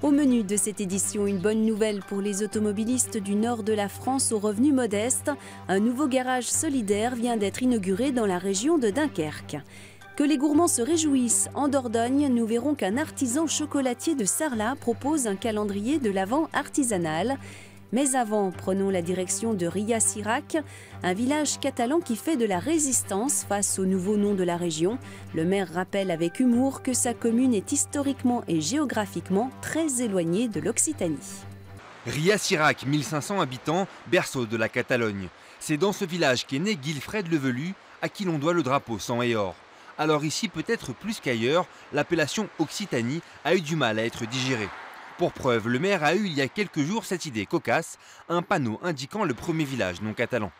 Au menu de cette édition, une bonne nouvelle pour les automobilistes du nord de la France aux revenus modestes. Un nouveau garage solidaire vient d'être inauguré dans la région de Dunkerque. Que les gourmands se réjouissent, en Dordogne, nous verrons qu'un artisan chocolatier de Sarlat propose un calendrier de l'Avent artisanal. Mais avant, prenons la direction de Ria-Sirac, un village catalan qui fait de la résistance face au nouveau nom de la région. Le maire rappelle avec humour que sa commune est historiquement et géographiquement très éloignée de l'Occitanie. Ria-Sirac, 1500 habitants, berceau de la Catalogne. C'est dans ce village qu'est né Guilfred le Velu, à qui l'on doit le drapeau sang et or. Alors ici, peut-être plus qu'ailleurs, l'appellation Occitanie a eu du mal à être digérée. Pour preuve, le maire a eu il y a quelques jours cette idée cocasse, un panneau indiquant le premier village non catalan.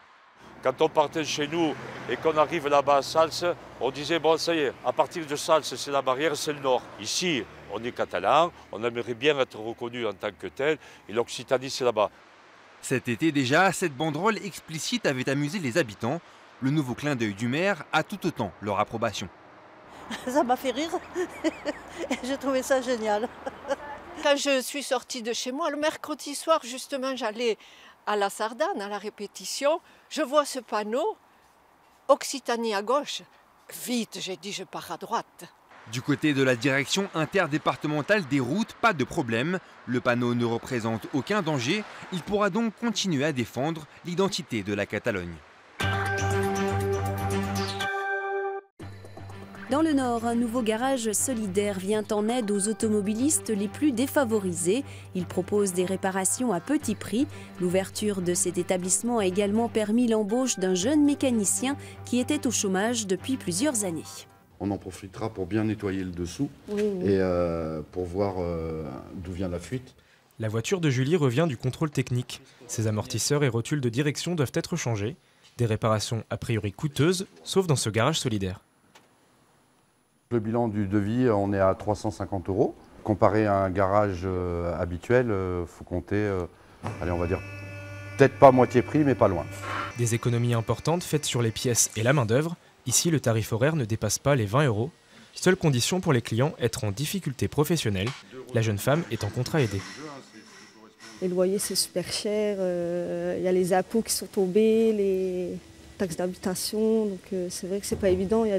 Quand on partait de chez nous et qu'on arrive là-bas à Sals, on disait bon ça y est, à partir de Sals c'est la barrière, c'est le nord. Ici, on est catalan, on aimerait bien être reconnu en tant que tel et l'Occitanie c'est là-bas. Cet été déjà, cette banderole explicite avait amusé les habitants. Le nouveau clin d'œil du maire a tout autant leur approbation. Ça m'a fait rire, j'ai trouvé ça génial. Quand je suis sortie de chez moi, le mercredi soir, justement, j'allais à la Sardane, à la répétition. Je vois ce panneau, Occitanie à gauche. Vite, j'ai dit, je pars à droite. Du côté de la direction interdépartementale des routes, pas de problème. Le panneau ne représente aucun danger. Il pourra donc continuer à défendre l'identité de la Catalogne. Dans le Nord, un nouveau garage solidaire vient en aide aux automobilistes les plus défavorisés. Il propose des réparations à petit prix. L'ouverture de cet établissement a également permis l'embauche d'un jeune mécanicien qui était au chômage depuis plusieurs années. On en profitera pour bien nettoyer le dessous et pour voir d'où vient la fuite. La voiture de Julie revient du contrôle technique. Ses amortisseurs et rotules de direction doivent être changés. Des réparations a priori coûteuses, sauf dans ce garage solidaire. Le bilan du devis, on est à 350 €. Comparé à un garage habituel, il faut compter, allez, on va dire, peut-être pas moitié prix, mais pas loin. Des économies importantes faites sur les pièces et la main-d'œuvre. Ici, le tarif horaire ne dépasse pas les 20 €. Seule condition pour les clients, être en difficulté professionnelle. La jeune femme est en contrat aidé. Les loyers, c'est super cher. Il y a les impôts qui sont tombés, les taxes d'habitation. Donc c'est vrai que c'est pas évident. Il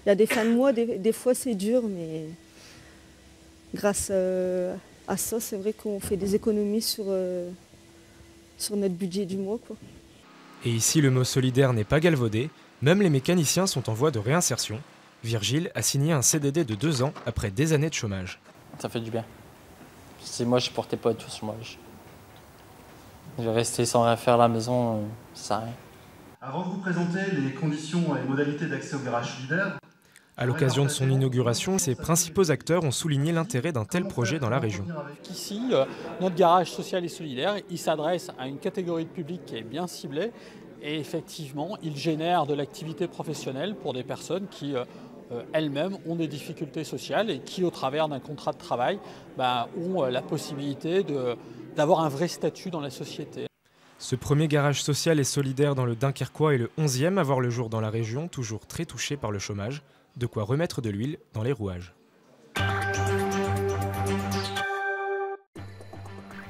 y a des fins de mois, des fois c'est dur, mais grâce à ça, c'est vrai qu'on fait des économies sur notre budget du mois, quoi. Et ici, le mot solidaire n'est pas galvaudé. Même les mécaniciens sont en voie de réinsertion. Virgile a signé un CDD de 2 ans après des années de chômage. Ça fait du bien. Si moi, je ne portais pas du tout chômage. Je vais rester sans rien faire à la maison, ça sert à rien. Avant de vous présenter les conditions et modalités d'accès au garage solidaire, à l'occasion de son inauguration, ses principaux acteurs ont souligné l'intérêt d'un tel projet dans la région. Ici, notre garage social et solidaire, il s'adresse à une catégorie de public qui est bien ciblée et effectivement, il génère de l'activité professionnelle pour des personnes qui elles-mêmes ont des difficultés sociales et qui, au travers d'un contrat de travail, ont la possibilité d'avoir un vrai statut dans la société. Ce premier garage social et solidaire dans le Dunkerquois est le 11e à voir le jour dans la région, toujours très touchée par le chômage. De quoi remettre de l'huile dans les rouages.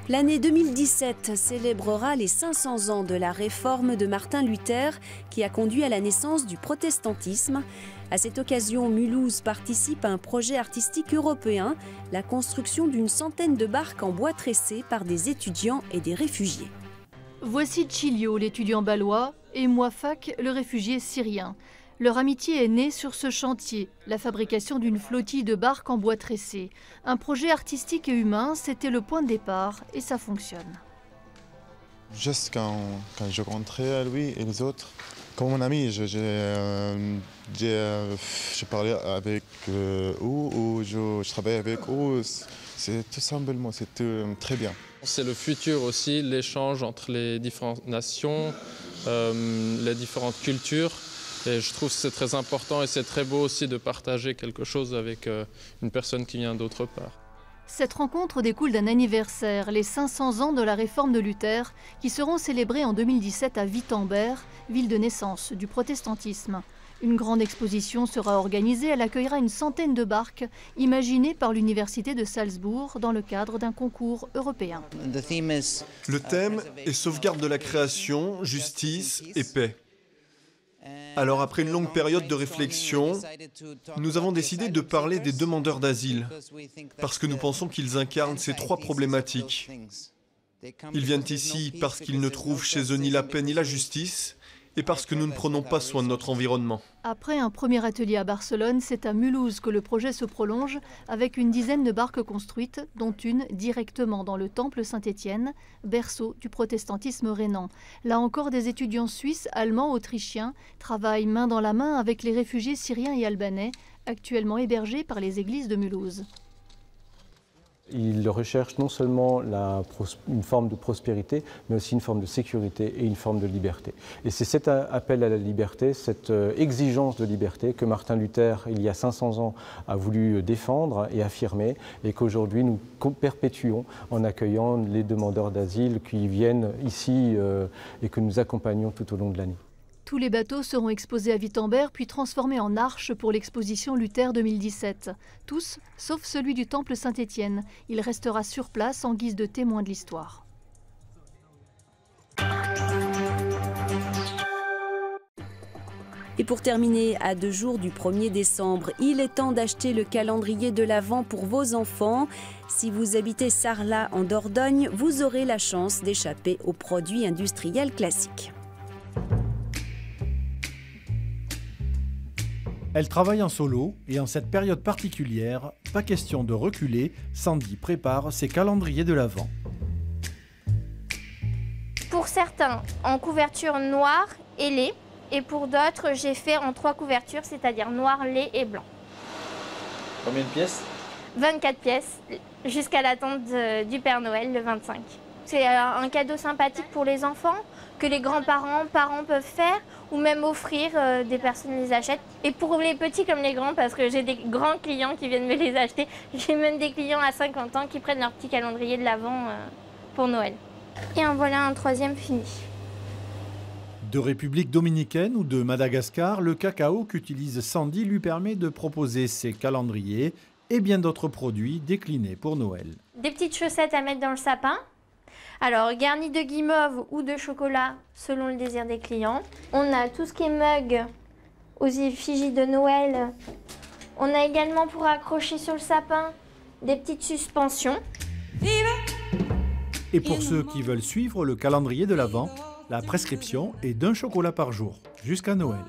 L'année 2017 célébrera les 500 ans de la réforme de Martin Luther qui a conduit à la naissance du protestantisme. À cette occasion, Mulhouse participe à un projet artistique européen, la construction d'une centaine de barques en bois tressé par des étudiants et des réfugiés. Voici Chilio, l'étudiant balois, et Mouafak, le réfugié syrien. Leur amitié est née sur ce chantier, la fabrication d'une flottille de barques en bois tressé. Un projet artistique et humain, c'était le point de départ et ça fonctionne. Juste quand je rentrais à lui et les autres, comme mon ami, je parlais avec eux ou je travaillais avec eux. C'est tout simplement, c'était très bien. C'est le futur aussi, l'échange entre les différentes nations, les différentes cultures. Et je trouve que c'est très important et c'est très beau aussi de partager quelque chose avec une personne qui vient d'autre part. Cette rencontre découle d'un anniversaire, les 500 ans de la réforme de Luther, qui seront célébrés en 2017 à Wittenberg, ville de naissance du protestantisme. Une grande exposition sera organisée, elle accueillera une centaine de barques imaginées par l'Université de Salzbourg dans le cadre d'un concours européen. Le thème est sauvegarde de la création, justice et paix. Alors après une longue période de réflexion, nous avons décidé de parler des demandeurs d'asile, parce que nous pensons qu'ils incarnent ces trois problématiques. Ils viennent ici parce qu'ils ne trouvent chez eux ni la paix ni la justice, et parce que nous ne prenons pas soin de notre environnement. Après un premier atelier à Barcelone, c'est à Mulhouse que le projet se prolonge avec une dizaine de barques construites, dont une directement dans le temple Saint-Étienne, berceau du protestantisme rhénan. Là encore, des étudiants suisses, allemands, autrichiens travaillent main dans la main avec les réfugiés syriens et albanais, actuellement hébergés par les églises de Mulhouse. Ils recherchent non seulement une forme de prospérité, mais aussi une forme de sécurité et une forme de liberté. Et c'est cet appel à la liberté, cette exigence de liberté que Martin Luther, il y a 500 ans, a voulu défendre et affirmer, et qu'aujourd'hui nous perpétuons en accueillant les demandeurs d'asile qui viennent ici et que nous accompagnons tout au long de l'année. Tous les bateaux seront exposés à Wittenberg puis transformés en arches pour l'exposition Luther 2017. Tous, sauf celui du temple Saint-Étienne. Il restera sur place en guise de témoin de l'histoire. Et pour terminer, à 2 jours du 1er décembre, il est temps d'acheter le calendrier de l'Avent pour vos enfants. Si vous habitez Sarlat en Dordogne, vous aurez la chance d'échapper aux produits industriels classiques. Elle travaille en solo et en cette période particulière, pas question de reculer, Sandy prépare ses calendriers de l'Avent. Pour certains, en couverture noire et lait, et pour d'autres, j'ai fait en 3 couvertures, c'est-à-dire noir, lait et blanc. Combien de pièces? 24 pièces, jusqu'à l'attente du Père Noël le 25. C'est un cadeau sympathique pour les enfants, que les grands-parents, parents peuvent faire, ou même offrir, des personnes les achètent. Et pour les petits comme les grands, parce que j'ai des grands clients qui viennent me les acheter, j'ai même des clients à 50 ans qui prennent leur petit calendrier de l'Avent pour Noël. Et en voilà un 3e fini. De République dominicaine ou de Madagascar, le cacao qu'utilise Sandy lui permet de proposer ses calendriers et bien d'autres produits déclinés pour Noël. Des petites chaussettes à mettre dans le sapin. Alors, garni de guimauve ou de chocolat, selon le désir des clients. On a tout ce qui est mug aux effigies de Noël. On a également pour accrocher sur le sapin des petites suspensions. Et pour ceux qui veulent suivre le calendrier de l'Avent, la prescription est d'1 chocolat par jour, jusqu'à Noël.